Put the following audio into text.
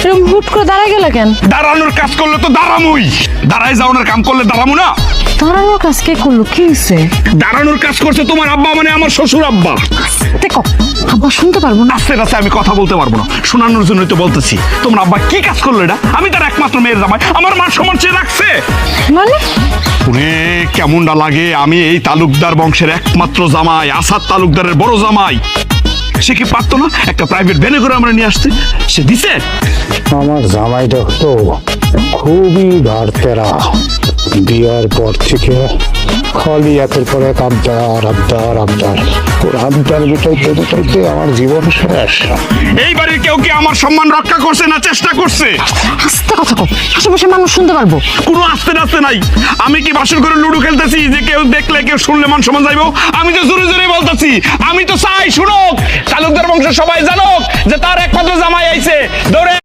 এরকম হুট করে দাঁড়ায় গেল কেন? দাঁড়ানোর কাজ করলে তো দাঁড়ামুই, দাঁড়ায় যাওয়ার কাম করলে দাঁড়ামু না। দাঁড়ানোর কাজ কে করলো? কি হয়েছে? দাঁড়ানোর কাজ করছে তোমার আব্বা, মানে আমার শ্বশুর আব্বা। দেখো আব্বা শুনতে পারবো না। আস্তে আস্তে আমি কথা বলতে পারবো না, শোনানোর জন্যই তো বলতেছি। তোমার আব্বা কি কাজ করলো এটা? আমি তার একমাত্র মেয়ের জামাই, আমার মান সম্মান চেয়ে রাখছে। মানে ওরে কেমনটা লাগে, আমি এই তালুকদার বংশের একমাত্র জামাই, আসাদ তালুকদারের বড় জামাই। সে কি পারতো না একটা প্রাইভেট ভ্যানে করে আমরা নিয়ে আসতে? সে দিছে? আমার জামাইটা তো খুবই বাড়তেরা, বিয়ার পর থেকে খালি একের পর এক আবদার আবদার আবদার, ওর আবদার দুটাইতে আমার জীবন শেষ। এই বাড়ির কেউ কি আমার সম্মান রক্ষা করছে না চেষ্টা করছে? আস্তে কথা কও, আশেপাশে মানুষ শুনতে পারবো। কোনো আস্তে নাস্তে নাই। আমি কি বাসর করে লুডো খেলতেছি যে কেউ দেখলে কেউ শুনলে মান সম্মান যাইবো? আমি তো জোরে জোরে বলতেছি, আমি তো চাই শুনুক, তালুকদার বংশের সবাই জানুক যে তার একমাত্র জামাই আইছে। দৌড়ে